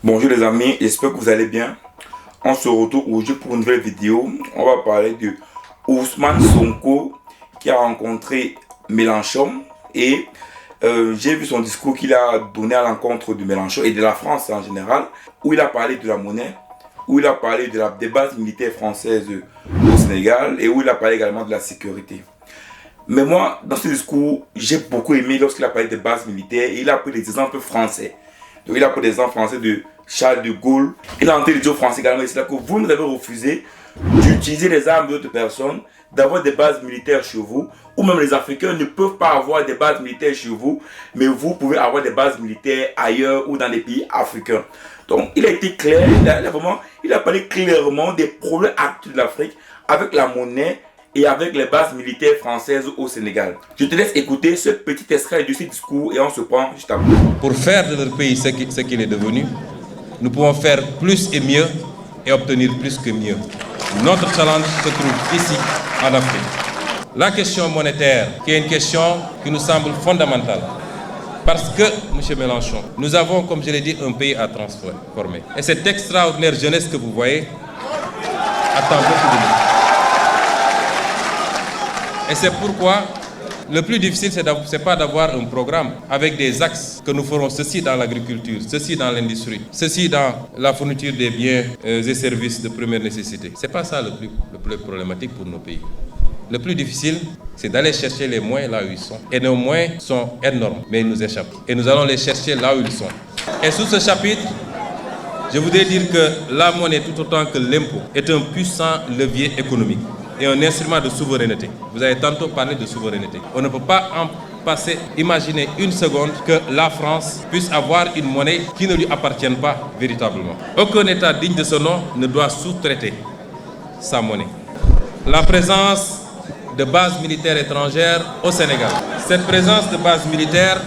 Bonjour les amis, j'espère que vous allez bien. On se retrouve aujourd'hui pour une nouvelle vidéo. On va parler de Ousmane Sonko qui a rencontré Mélenchon et j'ai vu son discours qu'il a donné à l'encontre de Mélenchon et de la France en général, où il a parlé de la monnaie, où il a parlé des bases militaires françaises au Sénégal et où il a parlé également de la sécurité. Mais moi, dans ce discours, j'ai beaucoup aimé lorsqu'il a parlé des bases militaires et il a pris des exemples français. Donc il a pris des exemples français de Charles de Gaulle. Il a entendu le dire français également, c'est là que vous nous avez refusé d'utiliser les armes d'autres personnes, d'avoir des bases militaires chez vous, ou même les Africains ne peuvent pas avoir des bases militaires chez vous, mais vous pouvez avoir des bases militaires ailleurs ou dans les pays africains. Donc il a été clair, il a parlé clairement des problèmes actuels de l'Afrique avec la monnaie et avec les bases militaires françaises au Sénégal. Je te laisse écouter ce petit extrait de ce discours et on se prend juste après. Pour faire de notre pays ce qu'il est devenu, nous pouvons faire plus et mieux et obtenir plus que mieux. Notre challenge se trouve ici, en Afrique. La question monétaire, qui est une question qui nous semble fondamentale. Parce que, M. Mélenchon, nous avons, comme je l'ai dit, un pays à transformer. Et cette extraordinaire jeunesse que vous voyez attend beaucoup de nous. Et c'est pourquoi le plus difficile, ce n'est pas d'avoir un programme avec des axes que nous ferons ceci dans l'agriculture, ceci dans l'industrie, ceci dans la fourniture des biens et services de première nécessité. Ce n'est pas ça le plus problématique pour nos pays. Le plus difficile, c'est d'aller chercher les moyens là où ils sont. Et nos moyens sont énormes, mais ils nous échappent. Et nous allons les chercher là où ils sont. Et sous ce chapitre, je voudrais dire que la monnaie, tout autant que l'impôt, est un puissant levier économique et un instrument de souveraineté. Vous avez tantôt parlé de souveraineté. On ne peut pas imaginer une seconde que la France puisse avoir une monnaie qui ne lui appartienne pas véritablement. Aucun État digne de ce nom ne doit sous-traiter sa monnaie. La présence de bases militaires étrangères au Sénégal. Cette présence de bases militaires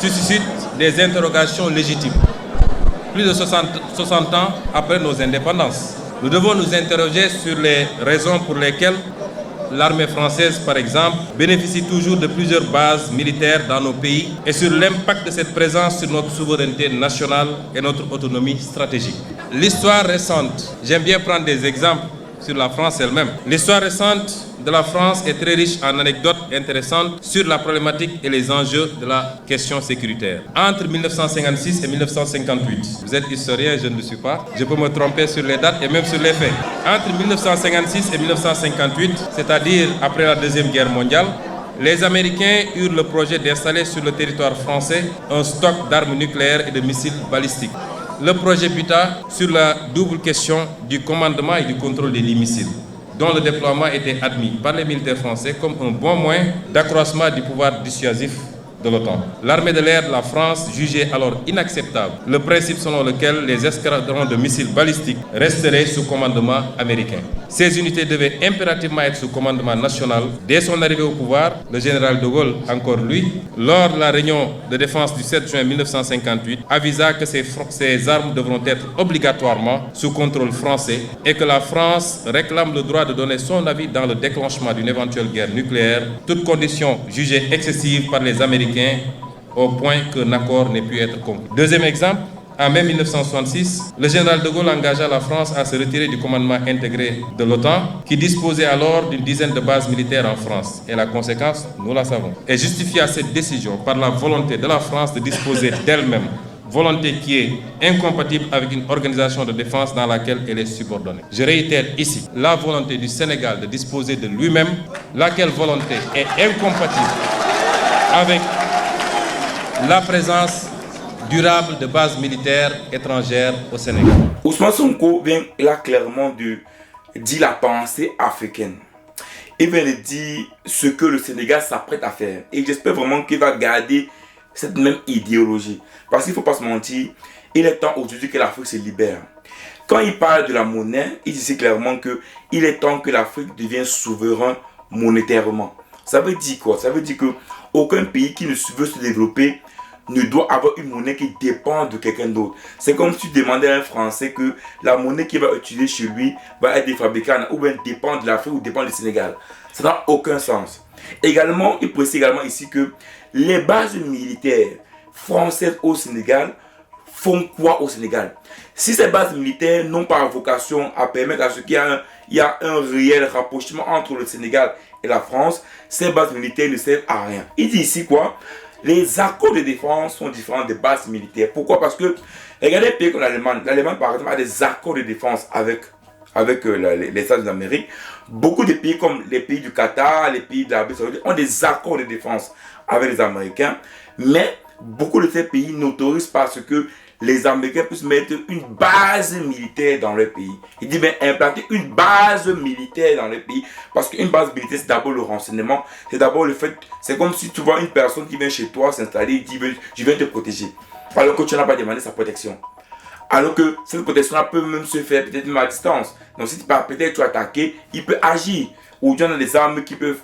suscite des interrogations légitimes. Plus de 60 ans après nos indépendances. Nous devons nous interroger sur les raisons pour lesquelles l'armée française, par exemple, bénéficie toujours de plusieurs bases militaires dans nos pays et sur l'impact de cette présence sur notre souveraineté nationale et notre autonomie stratégique. L'histoire récente, j'aime bien prendre des exemples sur la France elle-même. L'histoire récente de la France est très riche en anecdotes intéressantes sur la problématique et les enjeux de la question sécuritaire. Entre 1956 et 1958, vous êtes historien, je ne le suis pas, je peux me tromper sur les dates et même sur les faits. Entre 1956 et 1958, c'est-à-dire après la Deuxième Guerre mondiale, les Américains eurent le projet d'installer sur le territoire français un stock d'armes nucléaires et de missiles balistiques. Le projet buta sur la double question du commandement et du contrôle des missiles, dont le déploiement était admis par les militaires français comme un bon moyen d'accroissement du pouvoir dissuasif de l'OTAN. L'armée de l'air de la France jugeait alors inacceptable le principe selon lequel les escadrons de missiles balistiques resteraient sous commandement américain. Ces unités devaient impérativement être sous commandement national. Dès son arrivée au pouvoir, le général de Gaulle, encore lui, lors de la réunion de défense du 7 juin 1958, avisa que ces armes devront être obligatoirement sous contrôle français et que la France réclame le droit de donner son avis dans le déclenchement d'une éventuelle guerre nucléaire, toute condition jugée excessive par les Américains au point qu'un accord n'ait pu être conclu. Deuxième exemple, en mai 1966, le général de Gaulle engagea la France à se retirer du commandement intégré de l'OTAN, qui disposait alors d'une dizaine de bases militaires en France. Et la conséquence, nous la savons. Et justifia cette décision par la volonté de la France de disposer d'elle-même, volonté qui est incompatible avec une organisation de défense dans laquelle elle est subordonnée. Je réitère ici la volonté du Sénégal de disposer de lui-même, laquelle volonté est incompatible avec la présence durable de bases militaires étrangères au Sénégal. Ousmane Sonko vient là clairement de dire la pensée africaine. Il vient de dire ce que le Sénégal s'apprête à faire. Et j'espère vraiment qu'il va garder cette même idéologie. Parce qu'il ne faut pas se mentir, il est temps aujourd'hui que l'Afrique se libère. Quand il parle de la monnaie, il dit clairement qu'il est temps que l'Afrique devienne souverain monétairement. Ça veut dire quoi? Ça veut dire qu'aucun pays qui veut se développer ne doit avoir une monnaie qui dépend de quelqu'un d'autre. C'est comme si tu demandais à un Français que la monnaie qu'il va utiliser chez lui va être fabriquée ou bien dépend de l'Afrique ou dépend du Sénégal. Ça n'a aucun sens. Également, il précise également ici que les bases militaires françaises au Sénégal font quoi au Sénégal? Si ces bases militaires n'ont pas vocation à permettre à ce qu'il y a un réel rapprochement entre le Sénégal et la France, ces bases militaires ne servent à rien. Il dit ici quoi? Les accords de défense sont différents des bases militaires. Pourquoi? Parce que, regardez les pays comme l'Allemagne. L'Allemagne, par exemple, a des accords de défense avec les États d'Amérique. Beaucoup de pays comme les pays du Qatar, les pays de l'Arabie Saoudite ont des accords de défense avec les Américains. Mais beaucoup de ces pays n'autorisent pas ce que les Américains puissent mettre une base militaire dans leur pays. Il dit bien implanter une base militaire dans le pays. Parce qu'une base militaire, c'est d'abord le renseignement. C'est d'abord le fait, c'est comme si tu vois une personne qui vient chez toi s'installer et dit je viens te protéger. Alors que tu n'as pas demandé sa protection. Alors que cette protection-là peut même se faire peut-être même à distance. Donc si peut-être tu es attaqué, il peut agir. Ou tu as des armes qui peuvent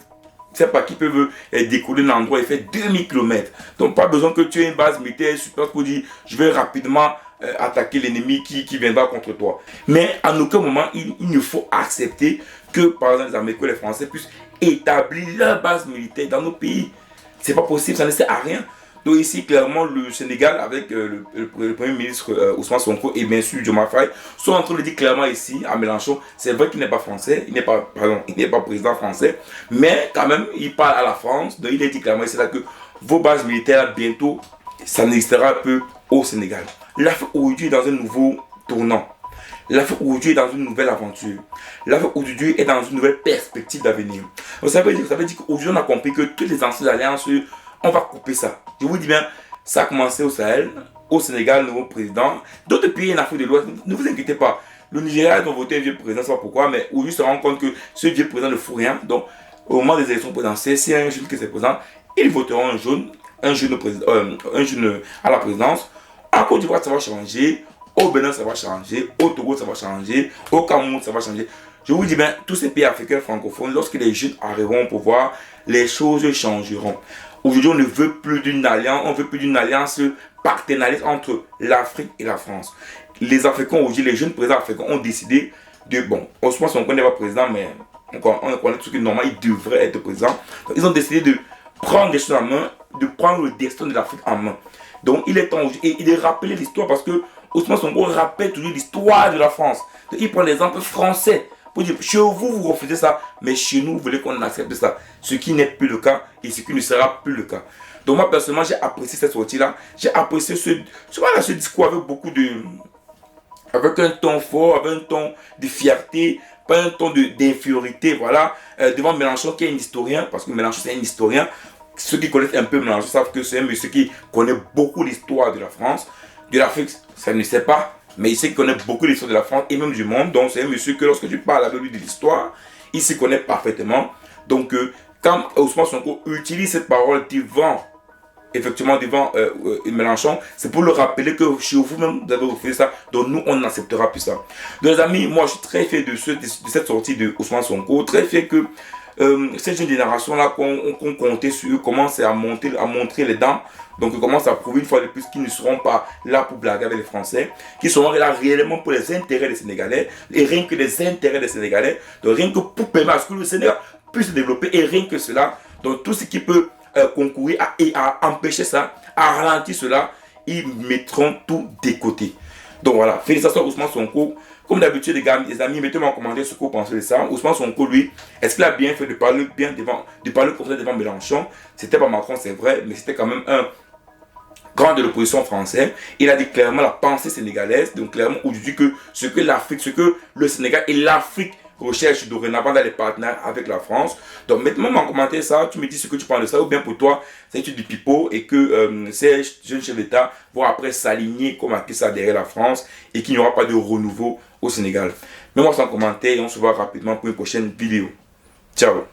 décoller d'un endroit et faire 2000 km. Donc pas besoin que tu aies une base militaire super pour dire je vais rapidement attaquer l'ennemi qui viendra contre toi. Mais à aucun moment il ne faut accepter que par exemple les Américains et les Français puissent établir leur base militaire dans nos pays. C'est pas possible, ça ne sert à rien. Donc ici, clairement, le Sénégal, avec le Premier ministre Ousmane Sonko et bien sûr Diomaye Faye, sont en train de dire clairement ici, à Mélenchon, c'est vrai qu'il n'est pas français, il n'est pas président français, mais quand même, il parle à la France, donc il a dit clairement ici là que vos bases militaires, bientôt, ça n'existera peu au Sénégal. L'Afrique aujourd'hui est dans un nouveau tournant. L'Afrique aujourd'hui est dans une nouvelle aventure. L'Afrique aujourd'hui est dans une nouvelle perspective d'avenir. Donc ça veut dire qu'aujourd'hui, on a compris que toutes les anciennes alliances, on va couper ça. Je vous dis bien, ça a commencé au Sahel, au Sénégal, nouveau président. D'autres pays en Afrique de l'Ouest, ne vous inquiétez pas. Le Nigeria, ils ont voté un vieux président, je ne sais pas pourquoi, mais aujourd'hui, ils se rendent compte que ce vieux président ne fout rien. Donc, au moment des élections présidentielles, si un jeune qui se présente, ils voteront un jeune à la présidence. En Côte d'Ivoire, ça va changer. Au Bénin, ça va changer. Au Togo, ça va changer. Au Cameroun, ça va changer. Je vous dis bien, tous ces pays africains francophones, lorsque les jeunes arriveront au pouvoir, les choses changeront. Aujourd'hui, on ne veut plus d'une alliance, on veut plus d'une alliance partenariale entre l'Afrique et la France. Les Africains, aujourd'hui, les jeunes présidents africains ont décidé de, bon, Ousmane Sonko n'est pas président, mais on connaît tout ce qui est normal, il devrait être président. Donc, ils ont décidé de prendre les choses en main, de prendre le destin de l'Afrique en main. Donc, il est temps et de rappeler l'histoire parce que Ousmane Sonko rappelle toujours l'histoire de la France. Donc, il prend l'exemple français. Pour dire, chez vous, vous refusez ça, mais chez nous, vous voulez qu'on accepte ça. Ce qui n'est plus le cas et ce qui ne sera plus le cas. Donc moi, personnellement, j'ai apprécié cette sortie-là. J'ai apprécié ce discours avec un ton fort, avec un ton de fierté, pas un ton d'infériorité, voilà, devant Mélenchon qui est un historien, parce que Mélenchon c'est un historien. Ceux qui connaissent un peu Mélenchon savent que c'est un monsieur qui connaît beaucoup l'histoire de la France. De l'Afrique, ça ne sait pas. Mais il sait qu'il connaît beaucoup l'histoire de la France et même du monde. Donc c'est un monsieur que lorsque tu parles avec lui de l'histoire, il s'y connaît parfaitement. Donc quand Ousmane Sonko utilise cette parole devant Mélenchon, c'est pour le rappeler que chez vous-même, vous avez refusé ça. Donc nous, on n'acceptera plus ça. Donc les amis, moi je suis très fier de cette sortie de Ousmane Sonko. Très fier que cette jeune génération-là qu'on comptait sur eux commence à montrer les dents. Donc ils commencent à prouver une fois de plus qu'ils ne seront pas là pour blaguer avec les Français, qu'ils seront là réellement pour les intérêts des Sénégalais, et rien que les intérêts des Sénégalais, donc rien que pour permettre à ce que le Sénégal puisse se développer, et rien que cela, donc tout ce qui peut concourir à empêcher ça, à ralentir cela, ils mettront tout de côté. Donc voilà, félicitations à Ousmane Sonko. Comme d'habitude, les amis, mettez-moi en commentaire ce que vous pensez de ça. Ousmane Sonko, lui, est-ce qu'il a bien fait de parler comme ça devant Mélenchon? C'était pas Macron, c'est vrai, mais c'était quand même un grand de l'opposition française. Il a dit clairement la pensée sénégalaise, donc clairement aujourd'hui que ce que le Sénégal et l'Afrique recherchent dorénavant dans les partenaires avec la France. Donc mettez-moi en commentaire ça, tu me dis ce que tu penses de ça, ou bien pour toi, c'est du pipeau et que ces jeunes chefs d'État vont après s'aligner comme acquis ça derrière la France et qu'il n'y aura pas de renouveau au Sénégal. Mets-moi ça en commentaire et on se voit rapidement pour une prochaine vidéo. Ciao.